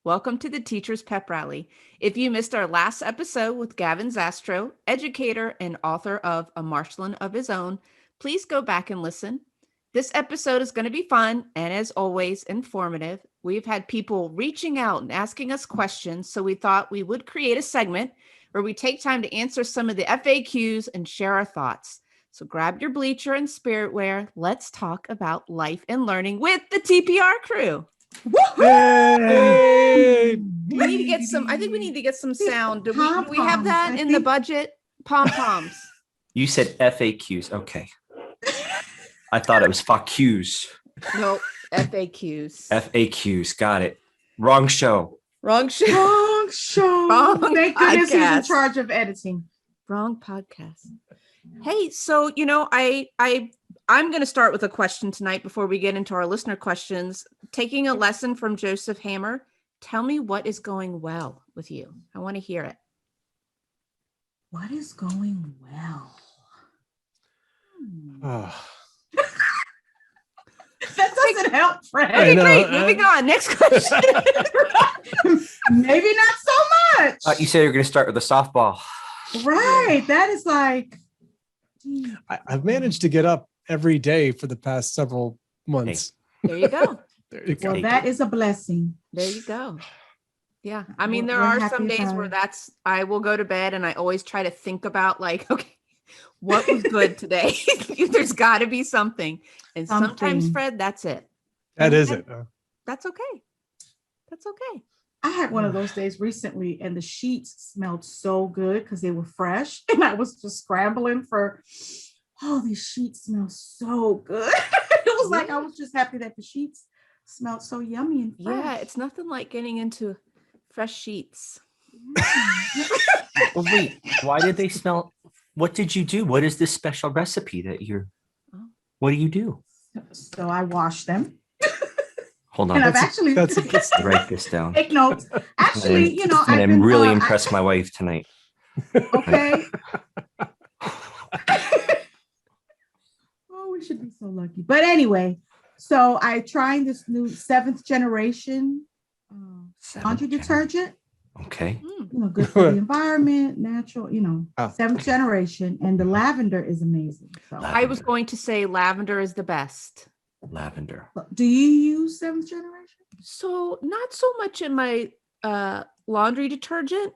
Welcome to the Teacher's Pep Rally. If you missed our last episode with Gavin Zastro, educator and author of A Marshland of His Own, please go back and listen. This episode is going to be fun and, as always, informative. We've had people reaching out and asking us questions, so we thought we would create a segment where we take time to answer some of the FAQs and share our thoughts. So grab your bleacher and spirit wear. Let's talk about life and learning with the TPR crew. Hey! We need to get some, I think we need to get some sound. Do we have that in the budget? Pom-poms. You said FAQs. Okay. I thought it was FAQs. No, FAQs. FAQs. Got it. Wrong show. Wrong show. Wrong show. Wrong Thank goodness he's in podcast. charge of editing. Wrong podcast. Hey, so, I'm going to start with a question tonight before we get into our listener questions. Taking a lesson from Joseph Hammer, tell me what is going well with you. I want to hear it. What is going well? That doesn't help, Fred. Okay, great. Moving on. Next question. Maybe not so much. You said you're going to start with a softball. Right. That is like. I've managed to get up every day for the past several months. There you go. There you go. Well, that is a blessing. There you go. Yeah. I mean, there We're are happy some days about where it. I will go to bed and I always try to think about okay, what was good today? There's got to be something. And sometimes, Something. Fred, that's it. That is it. That's okay. That's okay. I had one of those days recently, and the sheets smelled so good because they were fresh, and I was just scrambling for. Oh, these sheets smell so good. It was like I was just happy that the sheets smelled so yummy and fresh. Yeah, it's nothing like getting into fresh sheets. Well, wait, why did they smell? What did you do? What is this special recipe that what do you do? So I washed them, Hold and on. I've actually Write this down. take notes. Actually, And I've I'm been, really I- impressed my wife tonight. Okay. Oh, we should be so lucky. But anyway, so I tried this new 7th generation laundry detergent. Okay. Good for the environment, natural, Oh. 7th generation. And the lavender is amazing. So I was going to say lavender is the best. Lavender. do you use 7th generation? So not so much in my laundry detergent.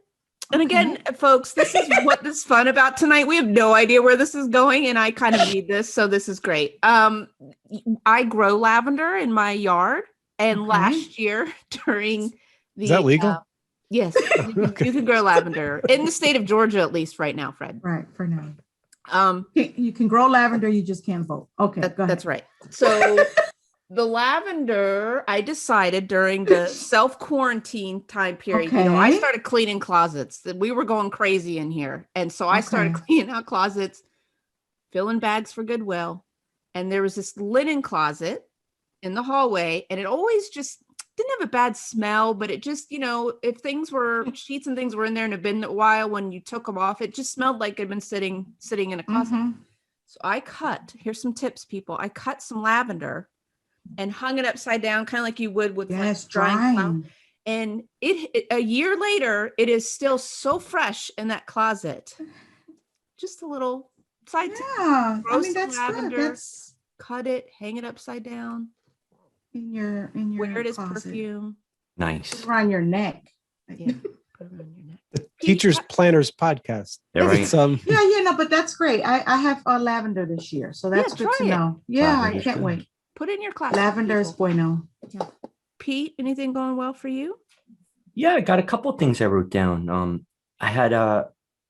And Okay. again, folks, this is what is fun about tonight. We have no idea where this is going, and I kind of need this, so this is great. I grow lavender in my yard, and Okay. last year during the Is that legal? yes, you can grow lavender in the state of Georgia, at least right now, Fred. Right, for now. Um, You can grow lavender, you just can't vote. Okay, go ahead. That's right. So the lavender, I decided during the self-quarantine time period, I Okay. started cleaning closets. We were going crazy in here. And so I started Okay. cleaning out closets, filling bags for Goodwill. And there was this linen closet in the hallway, and it always just didn't have a bad smell, but it just, if things were sheets and things were in there and had been a while, when you took them off, it just smelled like it had been sitting in a closet. Mhm. So here's some tips, people. I cut some lavender and hung it upside down, kind of like you would with Yes, drying flour. drying. And a year later, it is still so fresh in that closet. Just a little side tip. Yeah, I Roast mean, that's lavender. good. That's Cut it, hang it upside down, in your wear it as closet. perfume. Nice. Around your neck. Yeah, put it on your neck. The Teachers Planners Podcast. Yeah, right. It's, Yeah, no, but that's great. I have lavender this year, so that's good try to it. know. Yeah, I Lavender's can't good. wait. Put it in your closet. Lavender is people. bueno. Pete, anything going well for you? Yeah, I got a couple things I wrote down. I had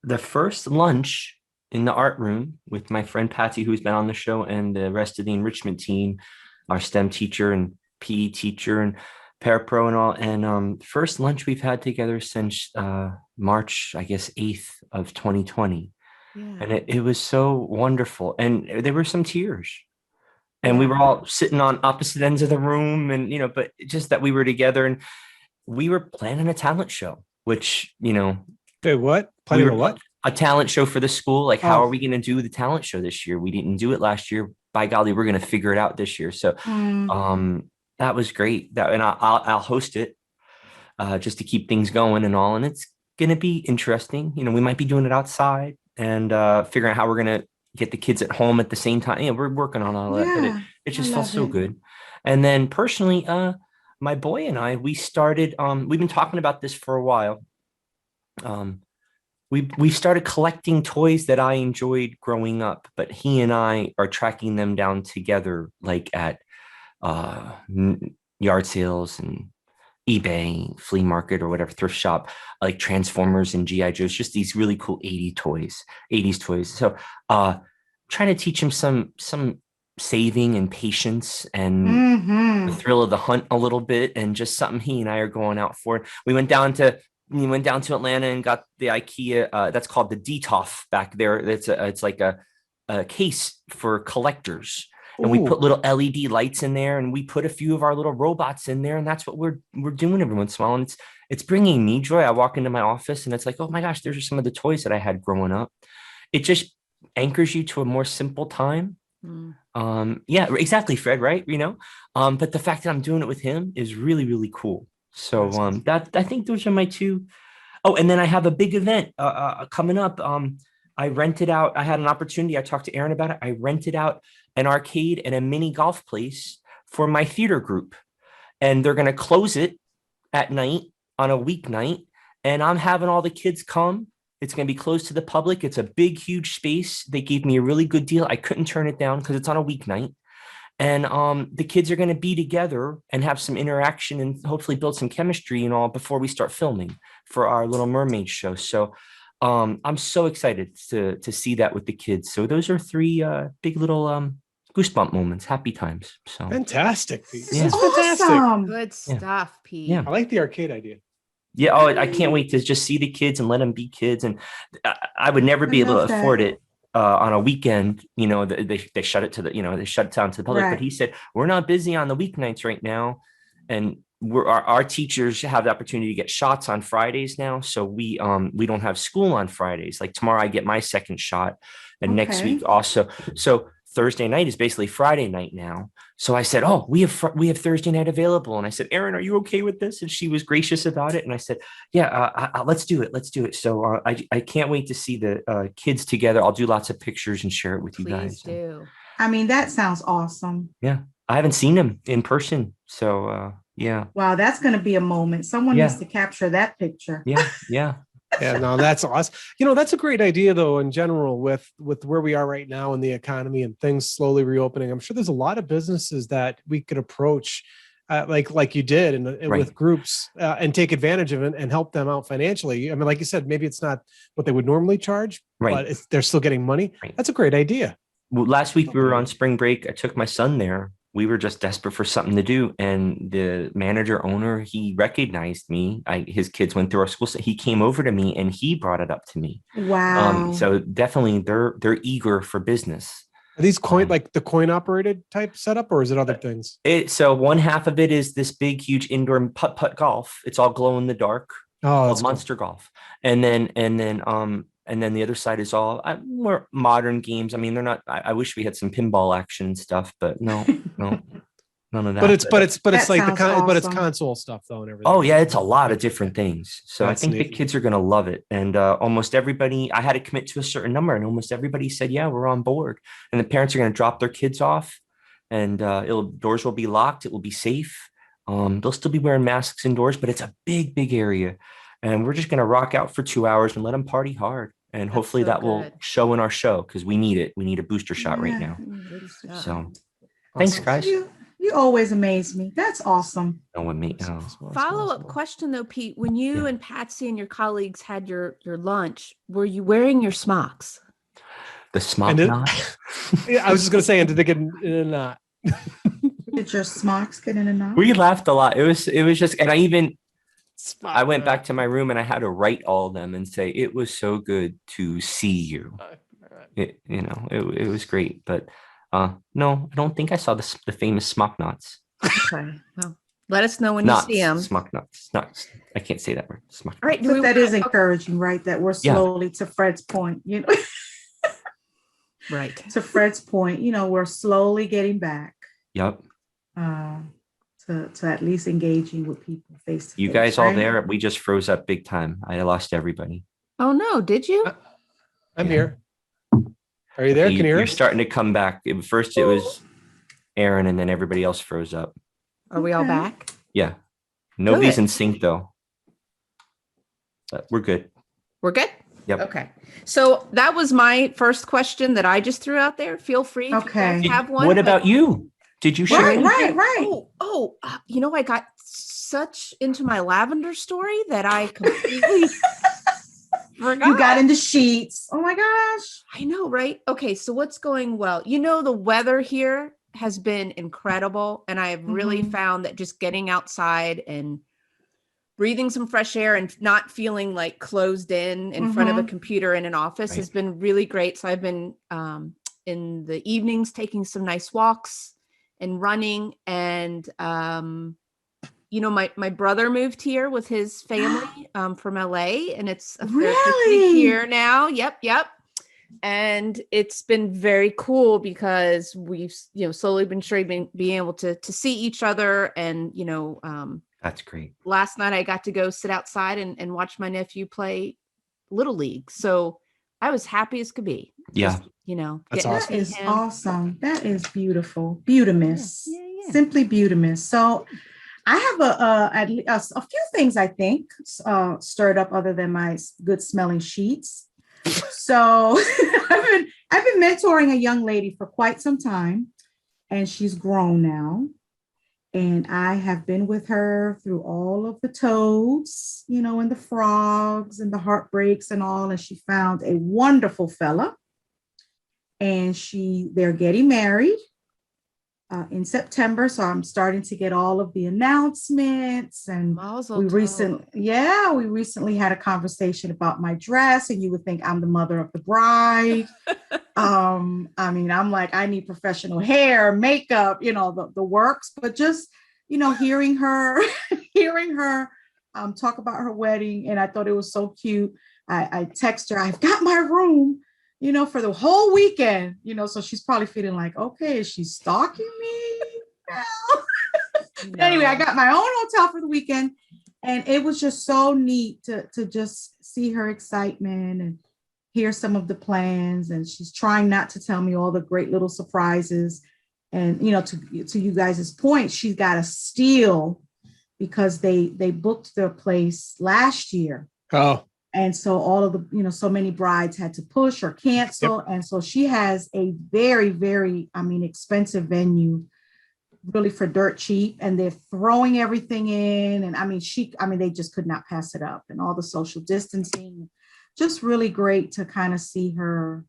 the first lunch in the art room with my friend Patsy, who's been on the show, and the rest of the enrichment team, our STEM teacher and PE teacher and parapro and all. And first lunch we've had together since March, I guess, 8th of 2020. Yeah. And it was so wonderful. And there were some tears. And we were all sitting on opposite ends of the room, and but just that we were together, and we were planning a talent show, which okay, what? Planning a what? a talent show for the school. Like, how Oh. are we going to do the talent show this year? We didn't do it last year. By golly, we're going to figure it out this year. So Mm. that was great. And I'll host it. just to keep things going and all. And it's going to be interesting. We might be doing it outside and figuring out how we're going to get the kids at home at the same time. We're working on all that, but Yeah, it I just felt love so it. good. And then personally, my boy and I, we started, we've been talking about this for a while. We started collecting toys that I enjoyed growing up, but he and I are tracking them down together, like at uh, yard sales and eBay, flea market, or whatever, thrift shop, like Transformers and GI Joes, just these really cool 80s toys. So, trying to teach him some saving and patience and the Mm-hmm. thrill of the hunt a little bit, and just something he and I are going out for. We went down to Atlanta and got the IKEA. That's called the DTOF back there. It's like a case for collectors, and we put Ooh, little LED lights in there, and we put a few of our little robots in there, and that's what we're doing every once in a while. And it's bringing me joy. I walk into my office, and it's like, oh my gosh, there's some of the toys that I had growing up. It just anchors you to a more simple time. Mm. Yeah, exactly, Fred, right? But the fact that I'm doing it with him is really, really cool. So that's awesome. that I think those are my two. Oh, and then I have a big event coming up. I rented out, I had an opportunity. I talked to Aaron about it. I rented out an arcade and a mini golf place for my theater group. And they're going to close it at night on a weeknight. And I'm having all the kids come. It's going to be closed to the public. It's a big, huge space. They gave me a really good deal. I couldn't turn it down because it's on a weeknight. And the kids are going to be together and have some interaction and hopefully build some chemistry and all before we start filming for our Little Mermaid show. So I'm so excited to see that with the kids. So those are three big little goosebump moments, happy times. So Fantastic, Pete. This Yeah. is That's fantastic. awesome. Good Yeah. stuff, Pete. Yeah. I like the arcade idea. yeah, oh, I can't wait to just see the kids and let them be kids. And I would never I be able love to afford that. it on a weekend. They shut it to they shut it down to the public. But Right. he said, we're not busy on the weeknights right now. And our teachers have the opportunity to get shots on Fridays now. So we don't have school on Fridays. Like tomorrow I get my second shot, and next Okay. week also. So Thursday night is basically Friday night now. So I said, oh, we have Thursday night available. And I said, Erin, are you okay with this? And she was gracious about it. And I said, yeah, let's do it. Let's do it. So I can't wait to see the kids together. I'll do lots of pictures and share it with you Please guys. do. I mean, that sounds awesome. Yeah, I haven't seen them in person. So yeah, Wow, that's going to be a moment. Someone Yeah. needs to capture that picture. yeah. Yeah, no, that's awesome. That's a great idea though, in general, with where we are right now in the economy and things slowly reopening. I'm sure there's a lot of businesses that we could approach like you did and Right. with groups and take advantage of it and help them out financially. I mean, like you said, maybe it's not what they would normally charge, Right. but they're still getting money. Right. That's a great idea. Well, last week we were on spring break. I took my son there. We were just desperate for something to do, and the manager owner, he recognized me. His kids went through our school, so he came over to me and he brought it up to me. Wow. So definitely they're eager for business. Are these like the coin operated type setup, or is it other things? So one half of it is this big, huge indoor putt golf. It's all glow in the dark. Oh, Called that's cool. Monster Golf, and then the other side is all more modern games. I mean, they're not. I wish we had some pinball action and stuff, but no, none of that. But it's That like sounds but it's awesome. console stuff though and everything. Oh yeah, it's a lot of different things. So That's I think the neat. kids are going to love it. And almost everybody, I had to commit to a certain number, and almost everybody said, "Yeah, we're on board." And the parents are going to drop their kids off, and doors will be locked. It will be safe. They'll still be wearing masks indoors, but it's a big, big area, and we're just going to rock out for 2 hours and let them party hard. And That's hopefully so that will good. show in our show because we need it. We need a booster shot right Yeah. now. Good stuff. So thanks, Awesome. guys. You always amaze me. That's awesome. No one made. Awesome, Oh. awesome, Follow-up awesome. question though, Pete. When you Yeah. and Patsy and your colleagues had your lunch, were you wearing your smocks? The smock And it- knot. Yeah, I was just gonna say, and did they get in a knot? Did your smocks get in a knot? We laughed a lot. It was just, and I went back to my room and I had to write all of them and say it was so good to see you. It was great, but no, I don't think I saw the famous smock knots. Okay. Well, let us know when you Knots, see them. smock knots. Knots. I can't say that word. Smock. All right. do But we that wanna- is encouraging, right? That we're Yeah. slowly, to Fred's point, Right. to Fred's point, we're slowly getting back. Yep. to at least engaging with people face to face. You guys all right? there? We just froze up big time. I lost everybody. Oh no, did you? I'm Yeah. here. Are you there? Okay, Can you hear you're us? starting to come back. First it was Aaron, and then everybody else froze up. Are we all Okay. back? Yeah. Nobody's Good. in sync though. But we're good. We're good? Yep. Okay. So that was my first question that I just threw out there. Feel free if you guys Okay. have one. What but- about you? Did you share Right, anything? right. I got such into my lavender story that I completely forgot. You got into sheets. Oh my gosh. I know, right? Okay, so what's going well? The weather here has been incredible, and I have really Mhm. found that just getting outside and breathing some fresh air and not feeling like closed in front of a Mhm. computer in an office Right. has been really great. So I've been in the evenings taking some nice walks and running, and my brother moved here with his family from LA, and it's officially Really? here now. Yep. And it's been very cool because we've slowly been sure being able to see each other, and That's great. last night I got to go sit outside and watch my nephew play Little League. So I was happy as could be. Yeah. Just, That's getting to That awesome. see is him. awesome. That is beautiful. Beautimous. Yeah. Simply beautimous. So I have a few things I think stirred up other than my good smelling sheets. So I've been mentoring a young lady for quite some time, and she's grown now. And I have been with her through all of the toads, and the frogs and the heartbreaks and all. And she found a wonderful fella, and they're getting married in September. So I'm starting to get all of the announcements. And Mazel we tov. recently had a conversation about my dress, and you would think I'm the mother of the bride. I'm like, I need professional hair, makeup, the works, but just, hearing her talk about her wedding. And I thought it was so cute. I text her, I've got my room, for the whole weekend, so she's probably feeling like, okay, is she stalking me now? Anyway, I got my own hotel for the weekend, and it was just so neat to just see her excitement and hear some of the plans. And she's trying not to tell me all the great little surprises. And to you guys' point, she's got to steal because they booked their place last year. Oh, And so all of the, so many brides had to push or cancel. Yep. And so she has a very, very, expensive venue, really for dirt cheap. And they're throwing everything in. And they just could not pass it up. And all the social distancing, just really great to kind of see her,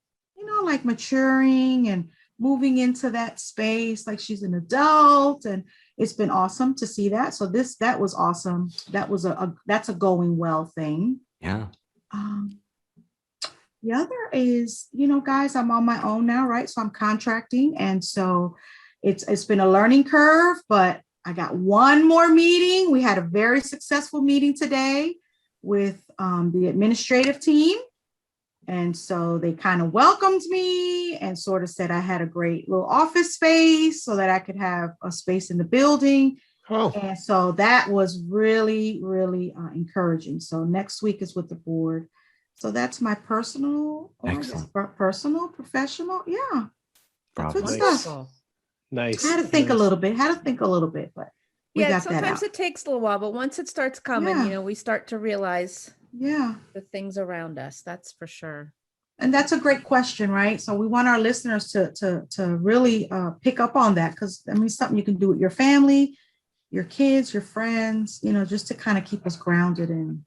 like maturing and moving into that space, like she's an adult. And it's been awesome to see that. So that was awesome. That was that's a going well thing. Yeah. The other is, guys, I'm on my own now, right? So I'm contracting. And so it's been a learning curve, but I got one more meeting. We had a very successful meeting today with the administrative team. And so they kind of welcomed me and sort of said I had a great little office space so that I could have a space in the building. Oh. And so that was really, really encouraging. So next week is with the board. So that's my personal, professional. Yeah. Bravo. Good stuff. Nice. I had to think a little bit, but we got that out. Sometimes it takes a little while, but once it starts coming, we start to realize the things around us. That's for sure. And that's a great question, right? So we want our listeners to really pick up on that, because something you can do with your family, your kids, your friends, just to kind of keep us grounded and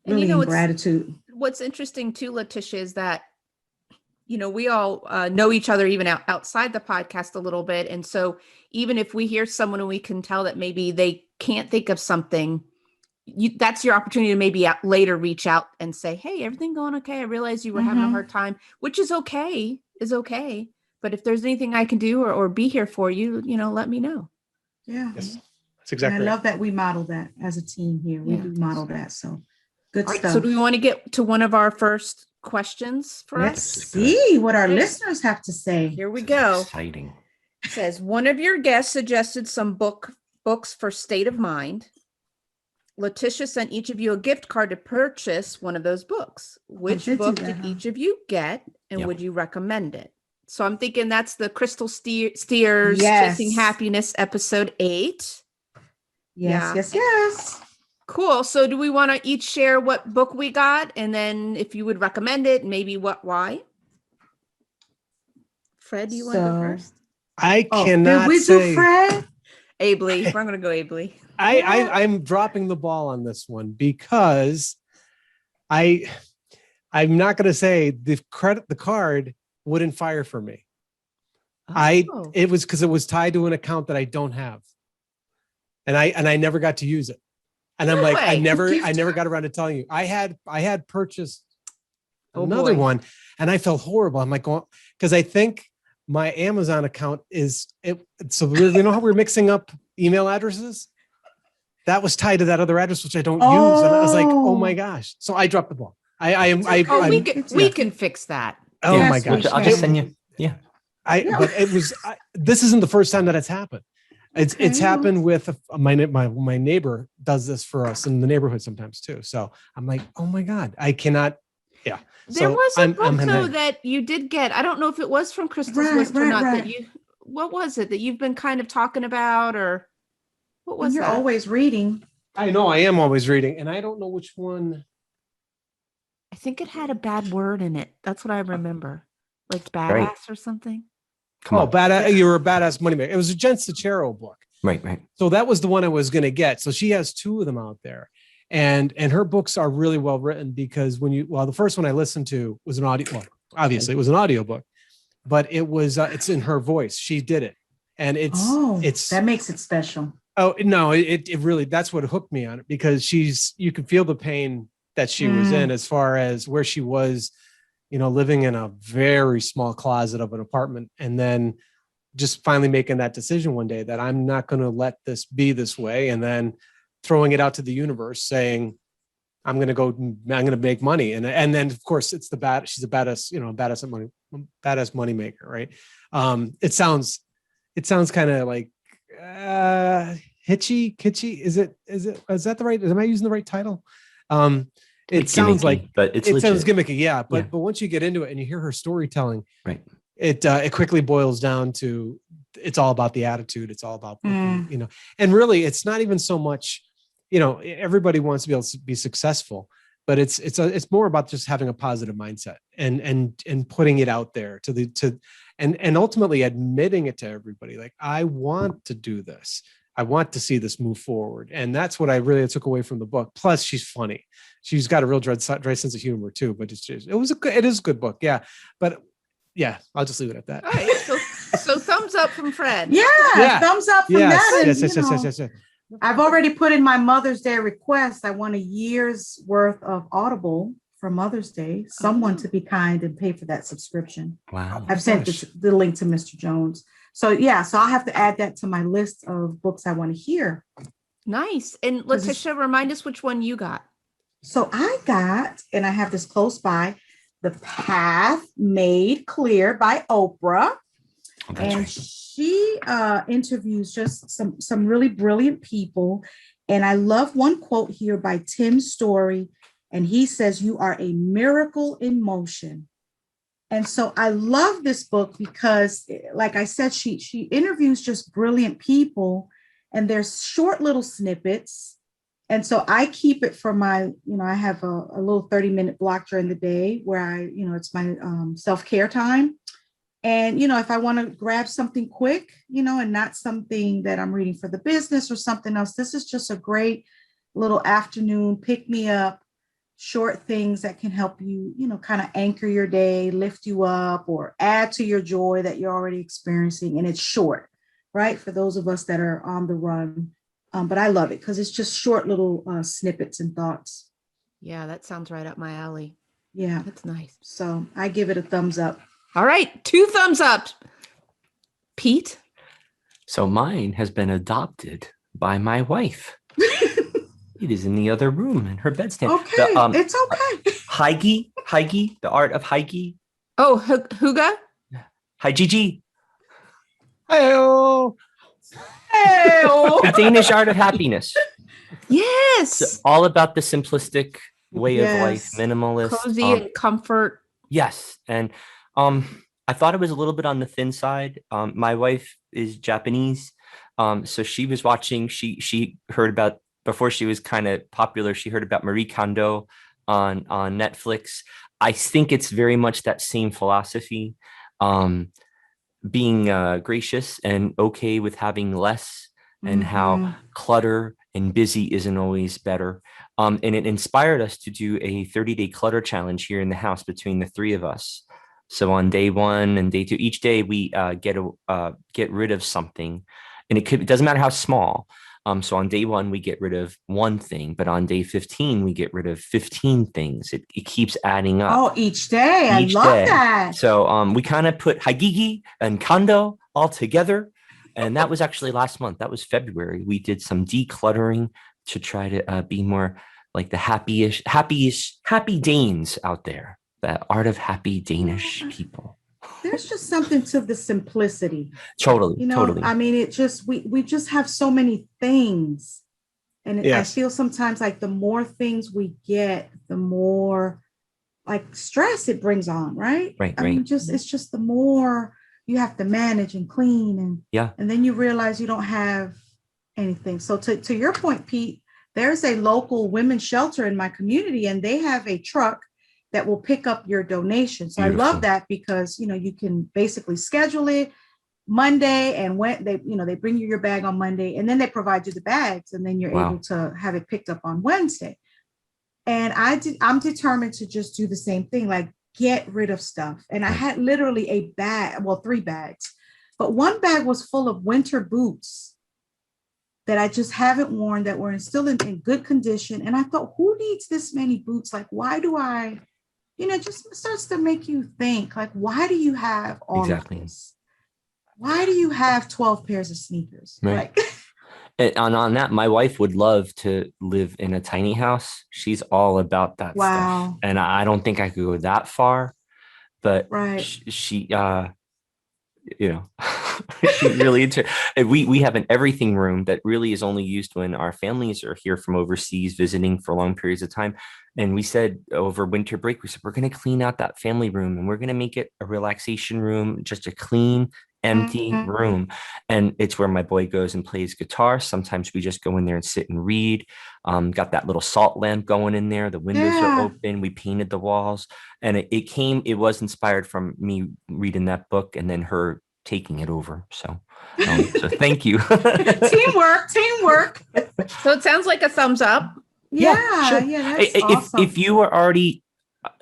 really in gratitude. What's interesting too, Letitia, is that we all know each other even outside the podcast a little bit. And so even if we hear someone and we can tell that maybe they can't think of something, that's your opportunity to maybe later reach out and say, hey, everything going okay? I realized you were having a hard time, which is okay. But if there's anything I can do or be here for you, let me know. Yeah. Yes, that's exactly and I right. love that we model that as a team here. We do model that. So good stuff. So do we want to get to one of our first questions for Let's us? see what our listeners have to say. Here we go. Exciting. It says, one of your guests suggested some book books for State of Mind. Letitia sent each of you a gift card to purchase one of those books. Which did do book that, did huh? each of you get, and Yep. would you recommend it? So I'm thinking that's the Crystal Steers Yes. Chasing Happiness, episode 8. Yes, Yeah. yes. Cool. So do we want to each share what book we got, and then if you would recommend it, maybe why? Fred, do you want to go So- first? I Oh, cannot did we say. do Fred? Abley. We're going to go Abley. I'm dropping the ball on this one because I'm not going to say the card wouldn't fire for me. Oh. It was because it was tied to an account that I don't have, and I never got to use it. And I'm No like, I way. never got around to telling you. I had purchased Oh, another boy. one, and I felt horrible. I'm like, because I think my Amazon account is it. So you know how we're mixing up email addresses? That was tied to that other address, which I don't use. And I was like, oh my gosh. So I dropped the ball. Oh, we yeah. can fix that. Oh Yes, my we gosh. I'll just send you. Yeah. But it was, this isn't the first time that it's happened. It's Okay. happened with my neighbor does this for us in the neighborhood sometimes too. So I'm like, oh my God, I cannot. Yeah. There So was a I'm book gonna- though that you did get. I don't know if it was from Crystal's Right, list or right, not. right. That you, what was it that you've been kind of talking about, or what was You're that? always reading. I know I am always reading, and I don't know which one. I think it had a bad word in it. That's what I remember, like badass Right. or something. Come on. Badass! You're a badass moneymaker. It was a Jen Sincero book. Right. So that was the one I was going to get. So she has 2 of them out there, and her books are really well written because the first one I listened to was an audio. Well, obviously it was an audio book, but it was it's in her voice. She did it, and it's that makes it special. oh no, it really, that's what hooked me on it, because you could feel the pain that she was in, as far as where she was, living in a very small closet of an apartment, and then just finally making that decision one day that I'm not going to let this be this way. And then throwing it out to the universe saying, I'm going to make money. And then of course she's a badass, badass money maker. Right. It sounds kind of like, kitschy. Is that the right, am I using the right title? It It's sounds gimmicky, like, but it's it legit. sounds gimmicky. Yeah. But Yeah. but once you get into it and you hear her storytelling, Right. it quickly boils down to, it's all about the attitude. It's all about, Mm. and really it's not even so much, everybody wants to be able to be successful, but it's more about just having a positive mindset and putting it out there and ultimately admitting it to everybody. Like, I want to do this. I want to see this move forward. And that's what I really took away from the book. Plus she's funny. She's got a real dry sense of humor too, but it is a good book. Yeah. But yeah, I'll just leave it at that. All right. So thumbs up from Fred. Yeah, thumbs up from that. And, Yes. I've already put in my Mother's Day request. I want a year's worth of Audible for Mother's Day. Someone to be kind and pay for that subscription. Wow. I've sent the link to Mr. Jones. So I'll have to add that to my list of books I want to hear. Nice. And Letitia, remind us which one you got. So I got, and I have this close by, The Path Made Clear by Oprah. Oh, that's And right. she interviews just some really brilliant people. And I love one quote here by Tim Story. And he says, "You are a miracle in motion." And so I love this book because, like I said, she interviews just brilliant people, and there's short little snippets. And so I keep it for my, I have a little 30-minute block during the day where it's my self-care time. And, if I want to grab something quick, and not something that I'm reading for the business or something else, this is just a great little afternoon pick me up, short things that can help you, kind of anchor your day, lift you up, or add to your joy that you're already experiencing. And it's short, right? For those of us that are on the run. But I love it because it's just short little snippets and thoughts. Yeah, that sounds right up my alley. Yeah. That's nice. So I give it a thumbs up. All right. 2 thumbs up. Pete? So mine has been adopted by my wife. It is in the other room in her bedstand. Okay. It's okay. Heige, The Art of Heige. Oh, Huga? Hi, Gigi. Hey-oh. Hey, No. The Danish art of happiness. Yes. It's all about the simplistic way of life, Yes. minimalist. Cozy and comfort. Yes. And I thought it was a little bit on the thin side. My wife is Japanese. So she was watching, she heard about, before she was kind of popular, she heard about Marie Kondo on Netflix. I think it's very much that same philosophy, being gracious and okay with having less, and how clutter and busy isn't always better. And it inspired us to do a 30-day clutter challenge here in the house between the three of us. So on day 1 and day 2, each day we get rid of something, and it doesn't matter how small. So on day 1 we get rid of one thing, but on day 15 we get rid of 15 things. It keeps adding up. Oh, each day. Each I love day. that. So we kind of put Hagigi and Kondo all together. And that was actually last month. That was February. We did some decluttering to try to be more like the happy Danes out there. The art of happy Danish people. There's just something to the simplicity. Totally. You know, Totally. I mean, it just, we just have so many things. And I feel sometimes like the more things we get, the more like stress it brings on, right? Right. I mean, it's just the more you have to manage and clean, and then you realize you don't have anything. So to your point, Pete, there's a local women's shelter in my community, and they have a truck that will pick up your donation. So beautiful. I love that, because you can basically schedule it Monday, and when they bring you your bag on Monday, and then they provide you the bags, and then you're able to have it picked up on Wednesday. And I'm determined to just do the same thing, like get rid of stuff. And I had literally a bag, well, 3 bags, but one bag was full of winter boots that I just haven't worn, that were still in good condition. And I thought, who needs this many boots? Like, why do I, it just starts to make you think, like, why do you have all of this? Why do you have 12 pairs of sneakers? Right. Like, and on that, my wife would love to live in a tiny house. She's all about that stuff. And I don't think I could go that far, but she she really we have an everything room that really is only used when our families are here from overseas visiting for long periods of time. And we said over winter break, we said, we're going to clean out that family room, and we're going to make it a relaxation room, just a clean, empty room. And it's where my boy goes and plays guitar. Sometimes we just go in there and sit and read. Got that little salt lamp going in there. The windows are open. We painted the walls, and it was inspired from me reading that book and then her taking it over. So thank you. Teamwork. So it sounds like a thumbs up. Yeah, sure. That's awesome. If you are already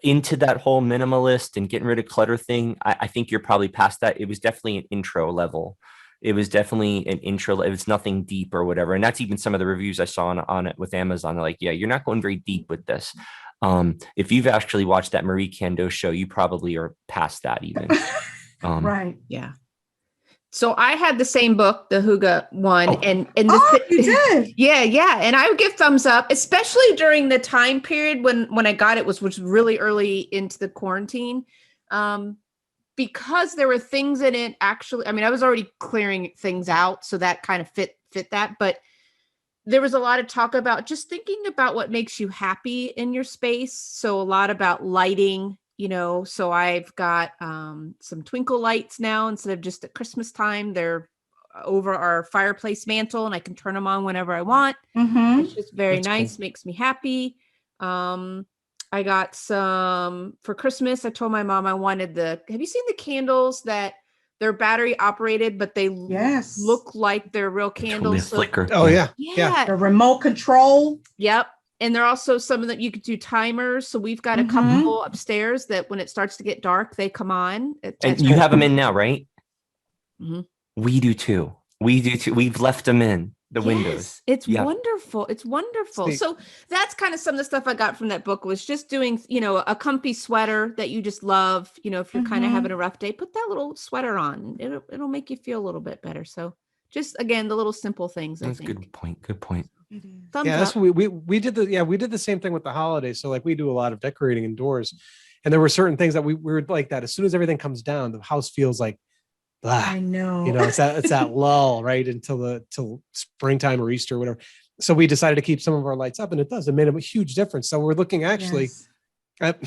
into that whole minimalist and getting rid of clutter thing, I think you're probably past that. It was definitely an intro level. It was definitely an intro. It's nothing deep or whatever. And that's even some of the reviews I saw on it with Amazon. They're like, yeah, you're not going very deep with this. If you've actually watched that Marie Kondo show, you probably are past that even. Right. Yeah. So I had the same book, the Hygge one, and you did? Yeah, and I would give thumbs up, especially during the time period when I got it, which was really early into the quarantine, because there were things in it. Actually, I mean, I was already clearing things out, so that kind of fit that. But there was a lot of talk about just thinking about what makes you happy in your space. So a lot about lighting. So I've got some twinkle lights now instead of just at Christmas time. They're over our fireplace mantle, and I can turn them on whenever I want. It's just very nice, cool. Makes me happy. I got some for Christmas. I told my mom I wanted have you seen the candles that they're battery operated, but they look like they're real candles? Totally flicker. Oh yeah. The remote control. Yep. And there are also some that you could do timers. So we've got a couple upstairs that when it starts to get dark, they come on. And you have them in now, right? Mm-hmm. We do too. We've left them in the windows. It's wonderful. It's wonderful. Sweet. So that's kind of some of the stuff I got from that book, was just doing, a comfy sweater that you just love. If you're kind of having a rough day, put that little sweater on. It'll make you feel a little bit better. So just, again, the little simple things. That's a good point. Good point. Thumbs that's up. what we did the same thing with the holidays. So like we do a lot of decorating indoors, and there were certain things that we were like that. As soon as everything comes down, the house feels like blah. I know. It's that lull right till springtime or Easter or whatever. So we decided to keep some of our lights up, and it made a huge difference. So we're looking actually Yes. at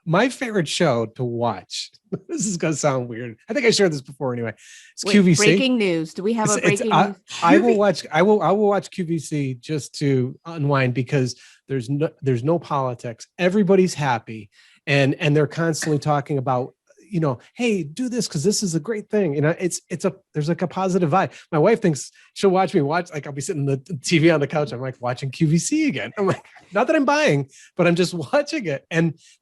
my favorite show to watch. This is going to sound weird. I think I shared this before anyway. It's Wait, QVC. breaking news. Do we have a breaking news? I will watch QVC just to unwind because there's no politics. Everybody's happy, and they're constantly talking about, hey, do this because this is a great thing. There's like a positive vibe. My wife thinks she'll watch me watch, like I'll be sitting the TV on the couch. I'm like watching QVC again. I'm like, not that I'm buying, but I'm just watching it.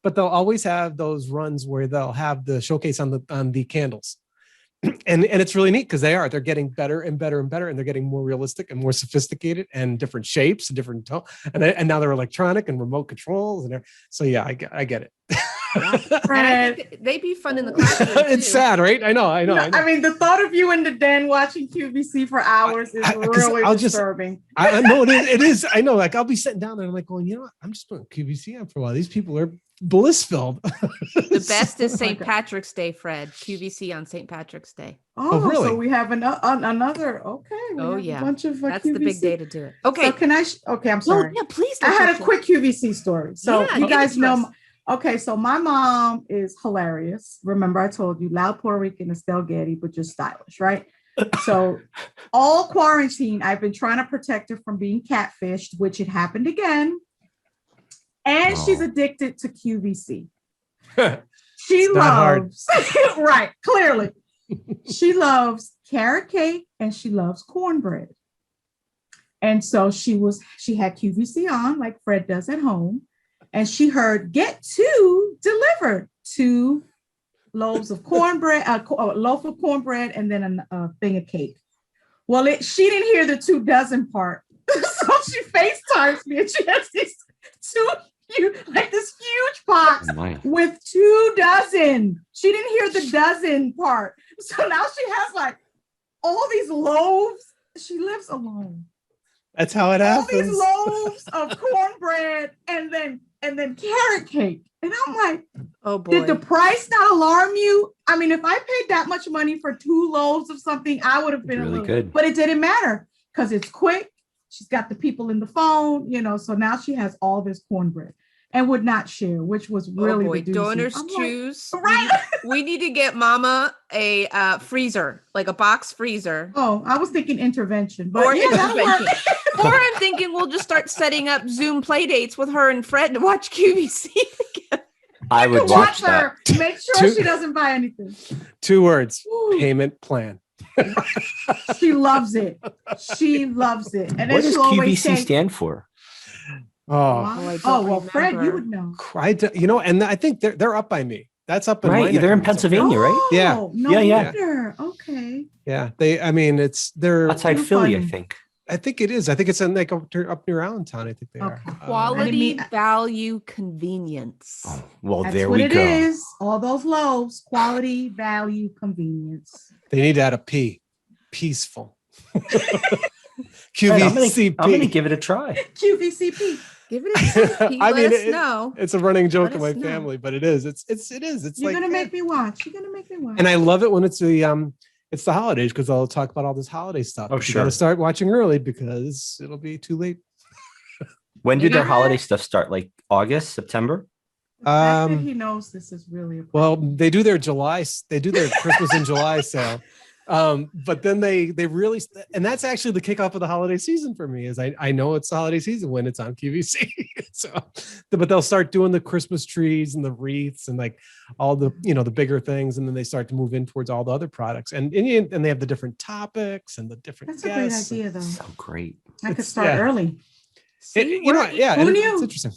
But they'll always have those runs where they'll have the showcase on the candles. And it's really neat because they're getting better and better and better, and they're getting more realistic and more sophisticated and different shapes and different tone. And now they're electronic and remote controls. And so, yeah, I get it. And I think they'd be fun in the classroom. It's sad, right? I know. I mean, the thought of you in the den watching QVC for hours is really disturbing. I know it is. I know. Like I'll be sitting down there and I'm like going, I'm just putting QVC on for a while. These people are bliss filled. The best is St. Patrick's Day, Fred. QVC on St. Patrick's Day. Oh, really? So we have another. Okay. We have a bunch of that's QVC. the big day to do it. Okay. So okay, I'm sorry. Yeah, please. I had a quick QVC story. So you guys know. Okay, so my mom is hilarious. Remember, I told you, loud Puerto Rican Estelle Getty, but just stylish, right? So all quarantine, I've been trying to protect her from being catfished, which it happened again. And she's addicted to QVC. She loves, right, clearly. She loves carrot cake and she loves cornbread. And so she had QVC on like Fred does at home. And she heard get two delivered, 2 loaves of cornbread, a loaf of cornbread, and then a thing of cake. Well, she didn't hear the 2 dozen part. So she FaceTimes me and she has these this huge box with 2 dozen. She didn't hear the dozen part. So now she has like all these loaves. She lives alone. That's how it happens. All these loaves of cornbread and then carrot cake. And I'm like, oh boy. Did the price not alarm you? I mean, if I paid that much money for 2 loaves of something, I would have been really good. But it didn't matter because it's quick. She's got the people in the phone, so now she has all this cornbread and would not share, which was really the donors choose. Like, right. We need to get Mama a freezer, like a box freezer. Oh, I was thinking intervention, but intervention. Or I'm thinking we'll just start setting up Zoom play dates with her and Fred to watch QVC again. I would watch that. Her. Make sure she doesn't buy anything. 2 words: payment plan. She loves it. She loves it. And what does QVC stand for? Well, Fred, you would know. And I think they're up by me. That's up in right. They're in Pennsylvania, right? Yeah. No wonder. Okay. Yeah. They're outside Philly, I think. I think it is. I think it's in like up near Allentown. I think they are. Quality, value, convenience. Oh, well, that's there what we go. It is. All those loaves, quality, value, convenience. They need to add a P. Peaceful. QVCP. I'm going to give it a try. QVCP. Give it a try. I mean, Let us know. It's a running joke in my family, but it is. It's You're gonna make me watch. You're gonna make me watch. And I love it when it's the holidays because they'll talk about all this holiday stuff. Oh, but sure. You got to start watching early because it'll be too late. When did their holiday stuff start? Like August, September? He knows this is really well. They do their Christmas in July sale. But then they really, and that's actually the kickoff of the holiday season for me is I know it's the holiday season when it's on QVC. But they'll start doing the Christmas trees and the wreaths and like all the, the bigger things. And then they start to move in towards all the other products and they have the different topics and the different guests. Great idea though. So great. I could start early. Who knew? It's interesting.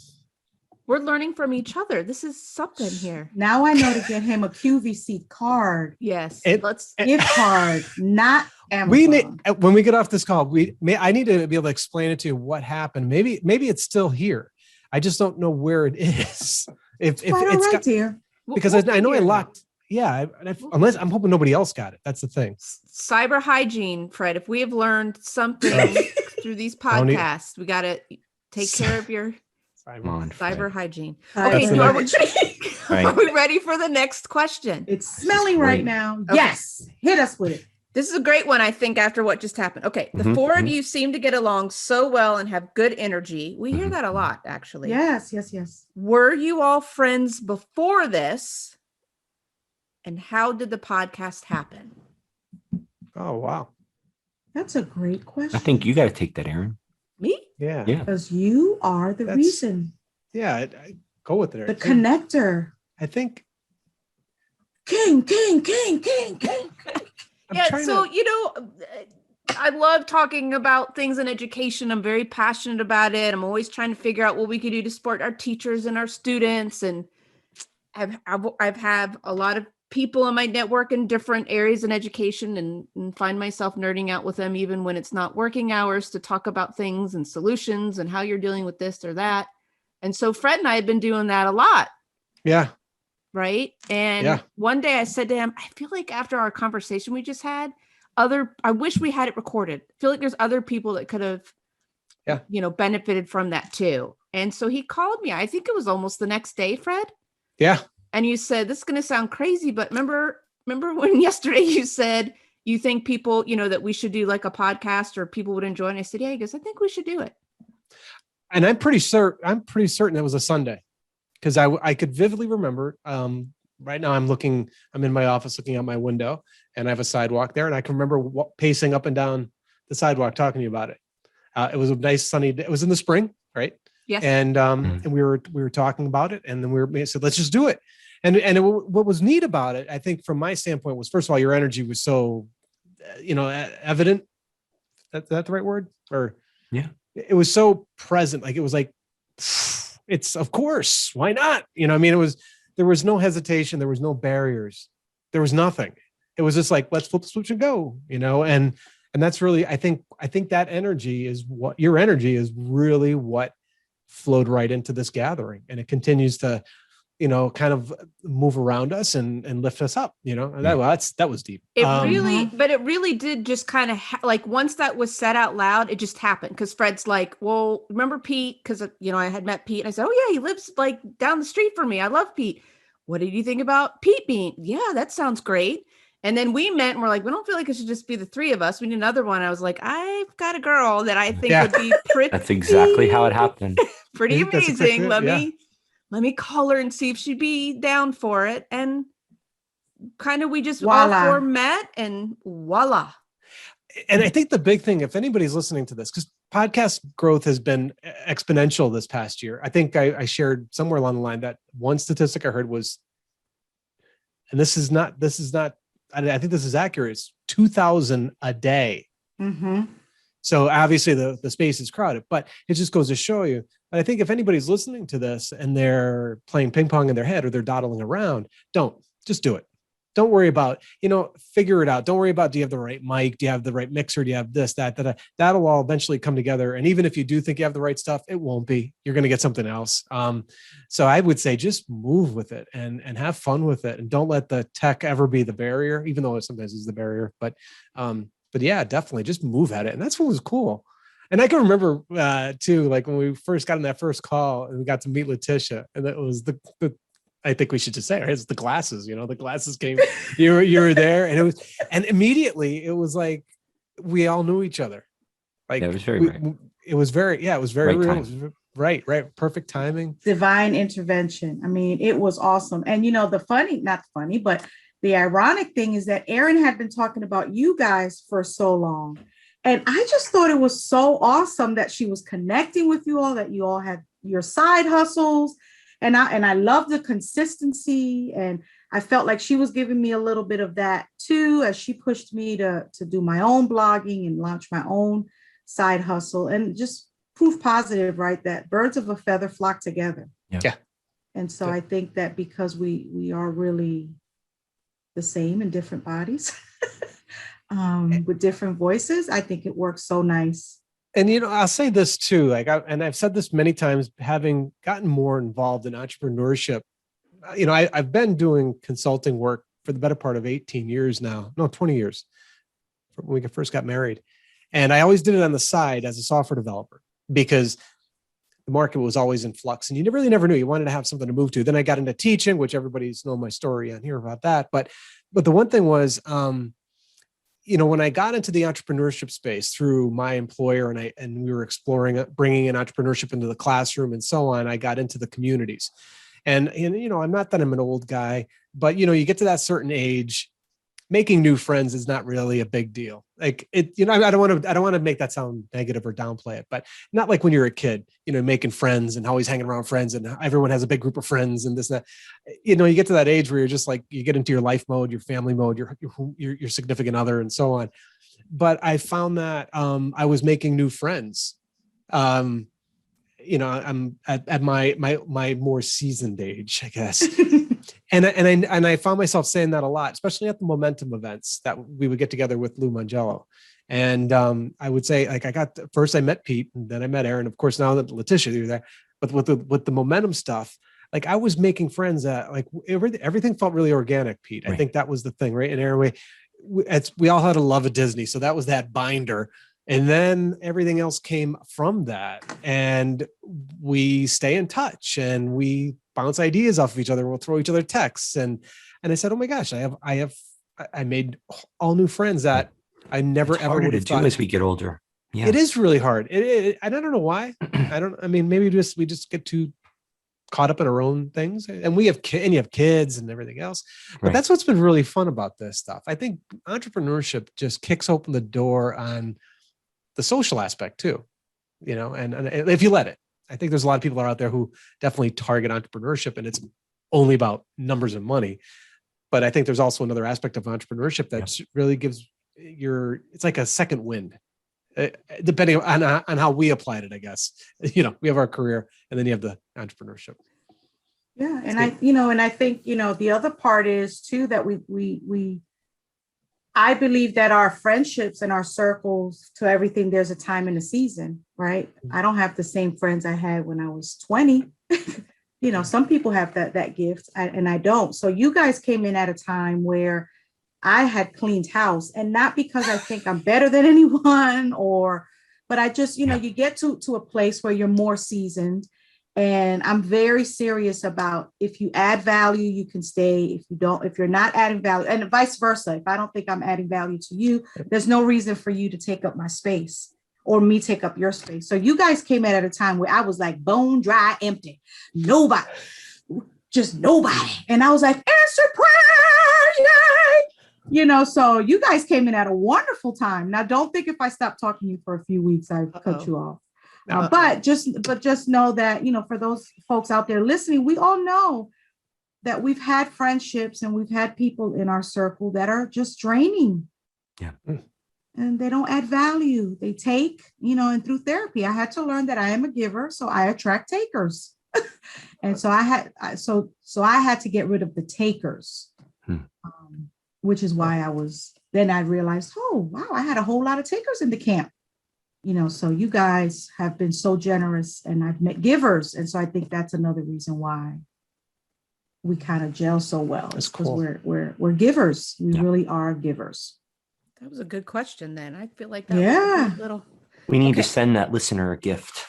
We're learning from each other. This is something here. Now I know to get him a QVC card. Yes. Gift card, not Amazon. When we get off this call, I need to be able to explain it to you what happened. Maybe it's still here. I just don't know where it is. If it's got, dear. Because I know I locked. Yeah, unless I'm hoping nobody else got it. That's the thing. Cyber hygiene, Fred. If we have learned something through these podcasts, we got to take care of your Come on, Cyber Fred. hygiene. That's Okay, the are next- we ready for the next question? It's smelling right Great. now. Okay. Yes, hit us with it. This is a great one, I think, after what just happened. Okay, the Mhm, four of mhm. you seem to get along so well and have good energy. We hear Mhm, that a mhm. lot, actually. Yes, yes, yes. Were you all friends before this? And how did the podcast happen? Oh, wow. That's a great question. I think you got to take that, Aaron. Me? Yeah. Yeah. because you are the That's- reason, Yeah. I go with it. the connector. I think King. I'm Yeah, trying so, to. I love talking about things in education. I'm very passionate about it. I'm always trying to figure out what we could do to support our teachers and our students. And I've had a lot of people in my network in different areas in education and find myself nerding out with them even when it's not working hours to talk about things and solutions and how you're dealing with this or that. And so Fred and I have been doing that a lot. Yeah. Right. And Yeah. one day I said to him, I feel like after our conversation we just had, I wish we had it recorded. I feel like there's other people that could have, benefited from that too. And so he called me. I think it was almost the next day, Fred. Yeah. And you said, this is going to sound crazy, but remember when yesterday you said you think people, that we should do like a podcast or people would enjoy it? And I said, yeah, he goes, I think we should do it. And I'm pretty certain it was a Sunday because I could vividly remember. Right now I'm in my office looking out my window and I have a sidewalk there. And I can remember pacing up and down the sidewalk talking to you about it. It was a nice sunny day. It was in the spring, right? Yes. And we were talking about it, and then we said, let's just do it. And what was neat about it, I think, from my standpoint, was first of all, your energy was so, evident. That the right word? Or Yeah, it was so present. Like it was like, it's of course, why not? There was no hesitation, there was no barriers, there was nothing. It was just like, let's flip the switch and go, and that's really, I think that energy is what your energy is really what flowed right into this gathering, and it continues to kind of move around us and lift us up, that was deep. It really did just kind of like once that was said out loud, it just happened. Cause Fred's like, well, remember Pete? Cause I had met Pete and I said, oh yeah, he lives like down the street from me. I love Pete. What did you think about Pete being? Yeah, that sounds great. And then we met and we're like, we don't feel like it should just be the three of us. We need another one. I was like, I've got a girl that I think would be pretty. that's exactly how it happened. Pretty I think that's amazing. exactly- Let me call her and see if she'd be down for it. And kind of we just Voila. all four met and voila. And I think the big thing, if anybody's listening to this, because podcast growth has been exponential this past year. I think I shared somewhere along the line that one statistic I heard was, and this is not, I think this is accurate. It's 2,000 a day. Mm-hmm. So obviously the space is crowded, but it just goes to show you. But I think if anybody's listening to this and they're playing ping pong in their head or they're dawdling around, just do it. Don't worry about, figure it out. Don't worry about, do you have the right mic? Do you have the right mixer? Do you have this, that? That'll all eventually come together. And even if you do think you have the right stuff, it won't be. You're going to get something else. So I would say just move with it and have fun with it. And don't let the tech ever be the barrier, even though it sometimes is the barrier. But yeah, definitely just move at it. And that's what was cool. And I can remember too, like when we first got on that first call and we got to meet Letitia, and that was the I think we should just say, it's the glasses, the glasses came, you were there, and immediately it was like, we all knew each other. Like it was very right. It was very Right real. time. It was right. Perfect timing. Divine intervention. I mean, it was awesome. And not funny, but the ironic thing is that Aaron had been talking about you guys for so long. And I just thought it was so awesome that she was connecting with you all, that you all had your side hustles. And I love the consistency. And I felt like she was giving me a little bit of that too, as she pushed me to do my own blogging and launch my own side hustle, and just proof positive, right? That birds of a feather flock together. Yeah. And so I think that because we are really the same in different bodies, with different voices, I think it works so nice. And, I'll say this too, I've said this many times, having gotten more involved in entrepreneurship, I've been doing consulting work for the better part of 18 years now, no, 20 years from when we first got married. And I always did it on the side as a software developer, because the market was always in flux and you really never knew. You wanted to have something to move to. Then I got into teaching, which everybody's known my story on here about that. But the one thing was, when I got into the entrepreneurship space through my employer and we were exploring bringing in entrepreneurship into the classroom and so on, I got into the communities. And I'm not that I'm an old guy, but you get to that certain age, making new friends is not really a big deal. Like it, I don't want to make that sound negative or downplay it, but not like when you're a kid, making friends and always hanging around friends and everyone has a big group of friends and this, that, you get to that age where you're just like, you get into your life mode, your family mode, your significant other and so on. But I found that I was making new friends. I'm at my more seasoned age, I guess. And I found myself saying that a lot, especially at the momentum events that we would get together with Lou Mangello. And I would say, like, first I met Pete, and then I met Aaron. Of course, now that Letitia, you're there. But with the momentum stuff, like I was making friends that like everything felt really organic, Pete. Right. I think that was the thing, right? And Aaron, we all had a love of Disney, so that was that binder. And then everything else came from that. And we stay in touch and we bounce ideas off of each other. We'll throw each other texts. And I said, oh my gosh, I made all new friends that I never ever would have thought. As we get older. Yeah. It is really hard. I don't know why. Maybe we just get too caught up in our own things, and you have kids and everything else. But right. That's what's been really fun about this stuff. I think entrepreneurship just kicks open the door on the social aspect too, and if you let it. I think there's a lot of people out there who definitely target entrepreneurship and it's only about numbers and money. But I think there's also another aspect of entrepreneurship that really gives it's like a second wind, depending on how we applied it, I guess. We have our career and then you have the entrepreneurship. Yeah. And I think, the other part is too, that I believe that our friendships and our circles to everything, there's a time and a season, right? I don't have the same friends I had when I was 20. Some people have that gift and I don't. So you guys came in at a time where I had cleaned house, and not because I think I'm better than anyone but I just, you get to a place where you're more seasoned. And I'm very serious about, if you add value, you can stay. If you're not adding value, and vice versa, if I don't think I'm adding value to you, there's no reason for you to take up my space or me take up your space. So you guys came in at a time where I was like bone dry, empty, nobody. And I was like, answer prayers, yay! So you guys came in at a wonderful time. Now, don't think if I stop talking to you for a few weeks, I cut you off. But just know that, for those folks out there listening, we all know that we've had friendships and we've had people in our circle that are just draining. Yeah. And they don't add value. They take, and through therapy, I had to learn that I am a giver, so I attract takers. And so I had to get rid of the takers, which is why I realized, oh, wow, I had a whole lot of takers in the camp. So you guys have been so generous, and I've met givers. And so I think that's another reason why we kind of gel so well. That's because cool. we're givers. We really are givers. That was a good question then. I feel like that was a little. We need to send that listener a gift.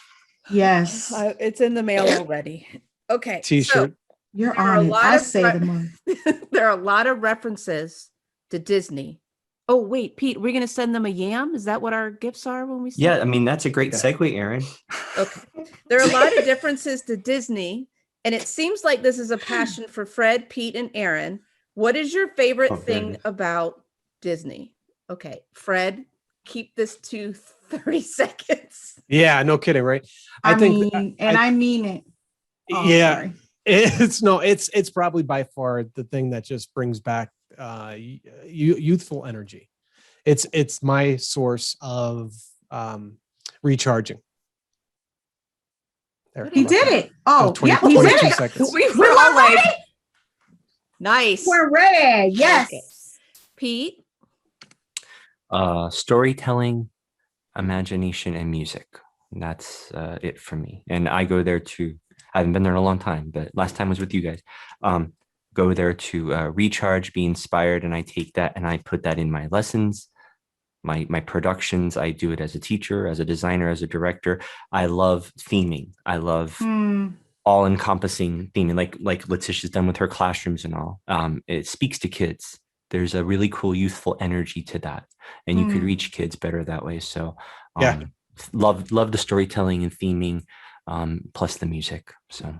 Yes. It's in the mail already. Okay. T-shirt. So you're on it. I say the month. There are a lot of references to Disney. Oh, wait, Pete, we're going to send them a yam? Is that what our gifts are when we send them? That's a great segue, Aaron. Okay. There are a lot of differences to Disney, and it seems like this is a passion for Fred, Pete, and Aaron. What is your favorite thing about Disney? Okay, Fred, keep this to 30 seconds. Yeah, no kidding, right? I mean it. Oh, yeah. Sorry. It's probably by far the thing that just brings back youthful energy. It's my source of recharging. There, he did it. Oh, 20, yeah, he did it. Seconds. We're all like, nice. We're ready. Yes. Okay. Pete? Storytelling, imagination, and music. That's it for me. And I go there I haven't been there in a long time, but last time was with you guys. Go there to recharge, be inspired, and I take that and I put that in my lessons. my productions. I do it as a teacher, as a designer, as a director. I love theming. I love all encompassing theming, like Letitia's done with her classrooms and all. It speaks to kids. There's a really cool youthful energy to that, and you could reach kids better that way. So love the storytelling and theming, plus the music. So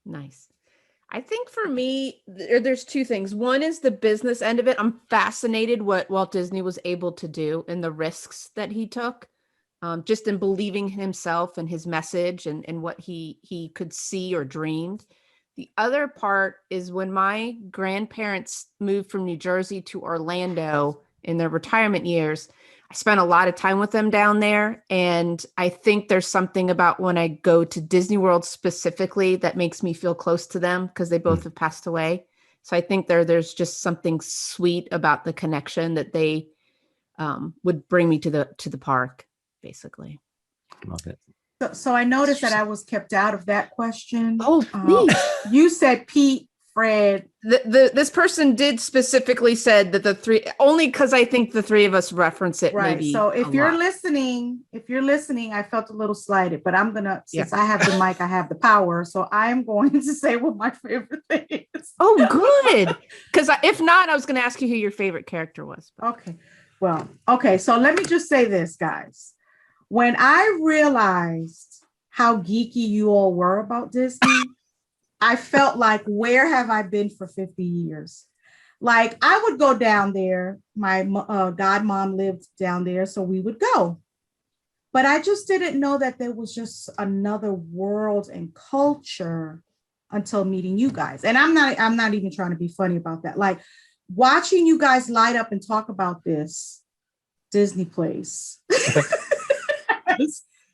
nice. I think for me, there's two things. One is the business end of it. I'm fascinated what Walt Disney was able to do and the risks that he took, just in believing himself and his message and what he could see or dreamed. The other part is when my grandparents moved from New Jersey to Orlando in their retirement years, I spent a lot of time with them down there. And I think there's something about when I go to Disney World specifically that makes me feel close to them because they both have passed away. So I think there's just something sweet about the connection that they would bring me to the park, basically. love it. So I noticed that I was kept out of that question. Oh, please. You said Pete, Fred. This person did specifically said that the three, only because I think the three of us reference it. Right. Maybe so if you're lot. listening, I felt a little slighted, but I'm gonna, since I have the mic, I have the power. So I'm going to say what my favorite thing is. Oh, good. Because if not, I was going to ask you who your favorite character was. Okay. Well, okay. So let me just say this, guys. When I realized how geeky you all were about Disney, I felt like, where have I been for 50 years? Like, I would go down there. My godmom lived down there, so we would go. But I just didn't know that there was just another world and culture until meeting you guys. And I'm not even trying to be funny about that. Like, watching you guys light up and talk about this Disney place